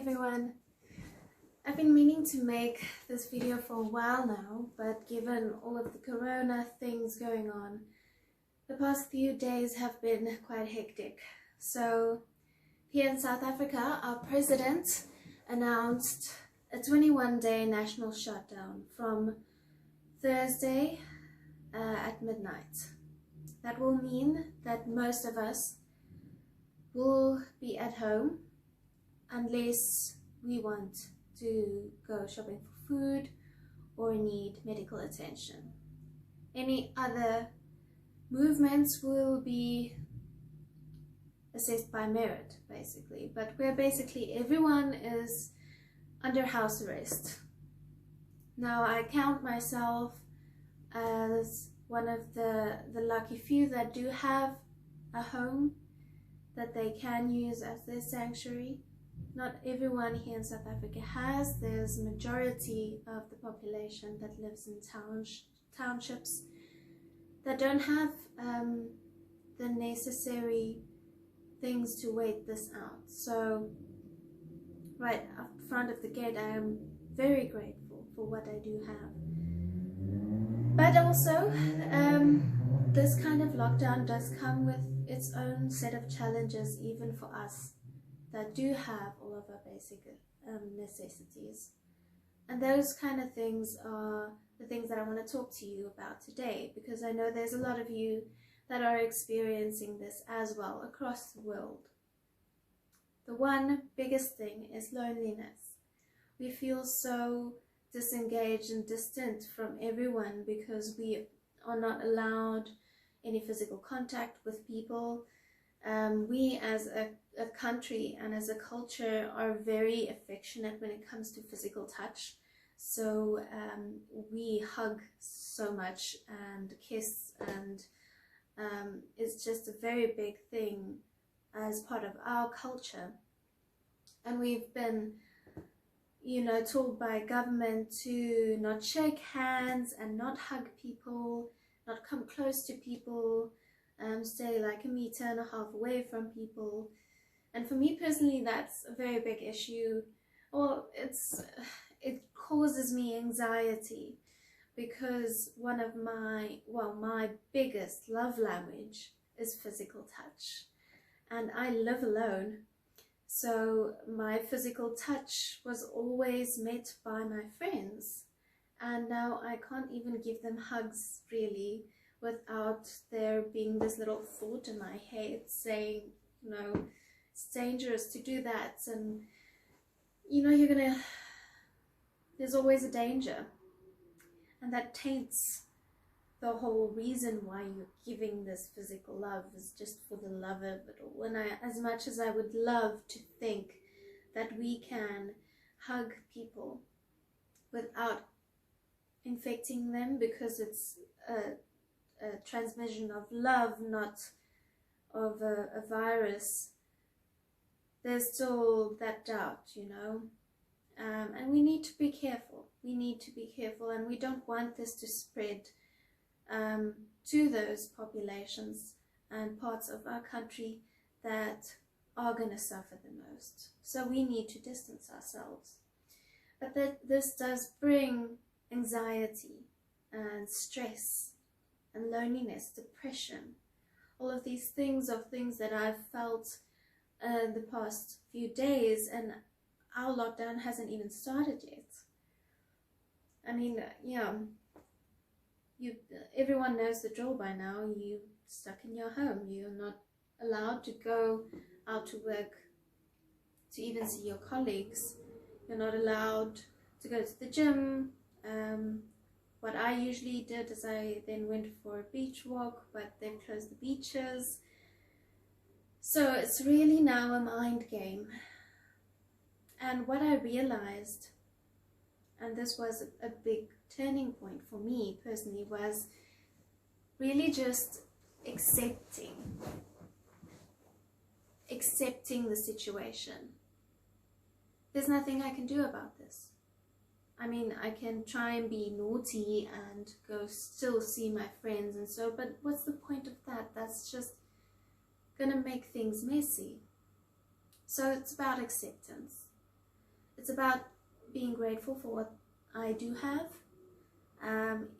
everyone. I've been meaning to make this video for a while now, but given all of the corona things going on, the past few days have been quite hectic. So here in South Africa, our president announced a 21-day national shutdown from Thursday at midnight. That will mean that most of us will be at home unless we want to go shopping for food or need medical attention. Any other movements will be assessed by merit, basically. But everyone is under house arrest. Now, I count myself as one of the lucky few that do have a home that they can use as their sanctuary. Not everyone here in South Africa has. There's a majority of the population that lives in townships that don't have the necessary things to wait this out. So right up front of the gate, I am very grateful for what I do have. But also, this kind of lockdown does come with its own set of challenges, even for us that do have all of our basic necessities. And those kind of things are the things that I want to talk to you about today, because I know there's a lot of you that are experiencing this as well across the world. The one biggest thing is loneliness. We feel so disengaged and distant from everyone because we are not allowed any physical contact with people. We as a country and as a culture are very affectionate when it comes to physical touch. So we hug so much and kiss, and it's just a very big thing as part of our culture. And we've been, told by government to not shake hands and not hug people, not come close to people, stay like 1.5 meters away from people. And for me personally, that's a very big issue. Well, it causes me anxiety because one of my biggest love language is physical touch, and I live alone. So my physical touch was always met by my friends, and now I can't even give them hugs really without there being this little thought in my head saying, it's dangerous to do that, and there's always a danger, and that taints the whole reason why you're giving this physical love, is just for the love of it all. And as much as I would love to think that we can hug people without infecting them, because it's a transmission of love, not of a virus, there's still that doubt, and we need to be careful. And we don't want this to spread to those populations and parts of our country that are going to suffer the most. So we need to distance ourselves. But this does bring anxiety and stress and loneliness, depression, all of these things that I've felt the past few days, and our lockdown hasn't even started yet. I mean, everyone knows the drill by now. You're stuck in your home. You're not allowed to go out to work, to even see your colleagues. You're not allowed to go to the gym. What I usually did is I then went for a beach walk, but they've closed the beaches. So it's really now a mind game. And what I realized, and this was a big turning point for me personally, was really just accepting the situation. There's nothing I can do about this. I mean, I can try and be naughty and go still see my friends and so, but what's the point of that? That's just gonna make things messy. So it's about acceptance. It's about being grateful for what I do have.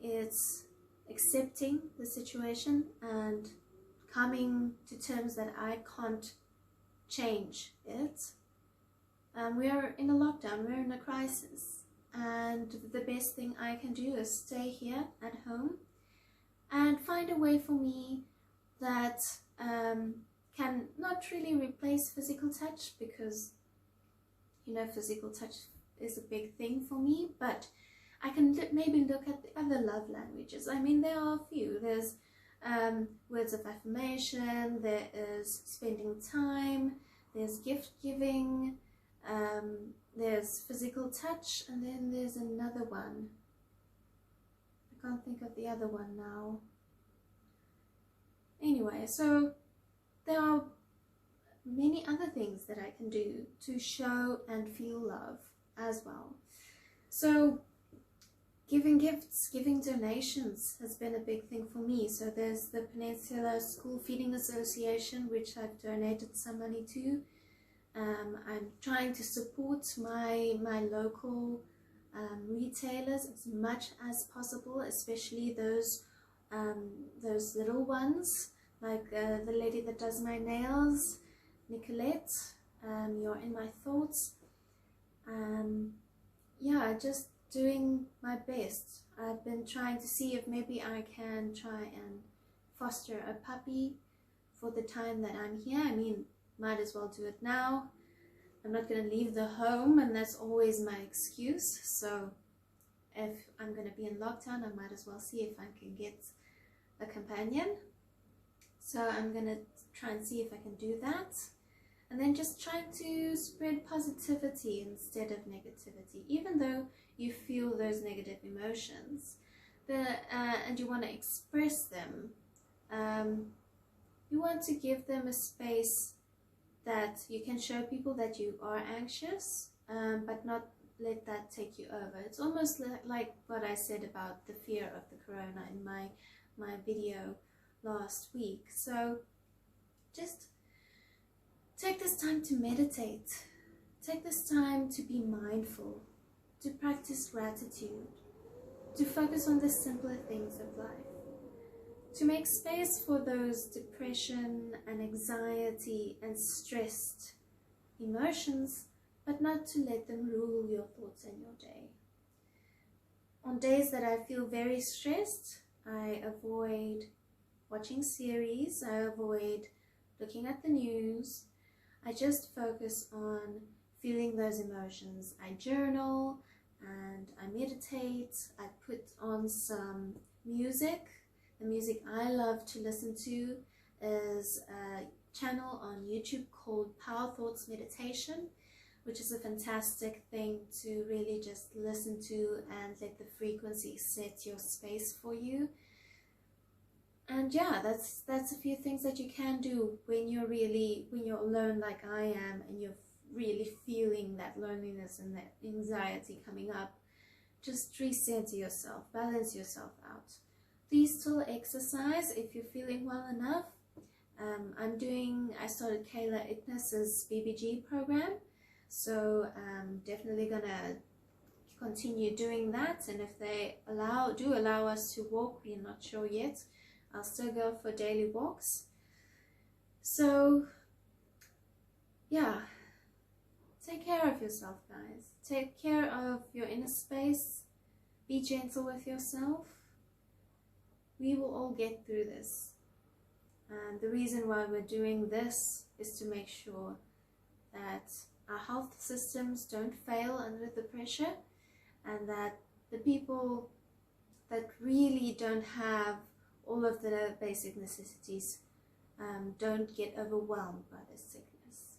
It's accepting the situation and coming to terms that I can't change it. We are in a lockdown, we're in a crisis, and the best thing I can do is stay here at home and find a way for me that can not really replace physical touch, because you know physical touch is a big thing for me, but I can maybe look at the other love languages. I mean, there are a few. There's words of affirmation, there is spending time, there's gift giving, there's physical touch, and then there's another one. I can't think of the other one now. Anyway, so there are many other things that I can do to show and feel love as well. So giving gifts, giving donations has been a big thing for me. So there's the Peninsula School Feeding Association, which I've donated some money to. I'm trying to support my local retailers as much as possible, especially those little ones, like the lady that does my nails, Nicolette. You're in my thoughts. Yeah, just doing my best. I've been trying to see if maybe I can try and foster a puppy for the time that I'm here. I mean, might as well do it now. I'm not going to leave the home, and that's always my excuse. So if I'm going to be in lockdown, I might as well see if I can get a companion. So I'm going to try and see if I can do that. And then just trying to spread positivity instead of negativity, even though you feel those negative emotions, and you want to express them. You want to give them a space that you can show people that you are anxious, but not let that take you over. It's almost like what I said about the fear of the corona in my video last week. So just take this time to meditate. Take this time to be mindful, to practice gratitude, to focus on the simpler things of life, to make space for those depression and anxiety and stressed emotions, but not to let them rule your thoughts and your day. On days that I feel very stressed, I avoid watching series, I avoid looking at the news. I just focus on feeling those emotions. I journal and I meditate. I put on some music. The music I love to listen to is a channel on YouTube called Power Thoughts Meditation, which is a fantastic thing to really just listen to and let the frequency set your space for you. And yeah, that's a few things that you can do when you're alone like I am, and you're really feeling that loneliness and that anxiety coming up. Just recenter yourself, balance yourself out. Please still exercise if you're feeling well enough. I started Kayla Ignis's BBG program, so I'm definitely gonna continue doing that. And if they do allow us to walk, we're not sure yet, I'll still go for daily walks. So yeah, take care of yourself, guys. Take care of your inner space. Be gentle with yourself. We will all get through this. And the reason why we're doing this is to make sure that our health systems don't fail under the pressure, and that the people that really don't have all of the basic necessities don't get overwhelmed by this sickness.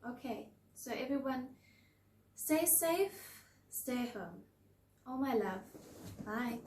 Okay, so everyone, stay safe, stay home. All my love. Bye.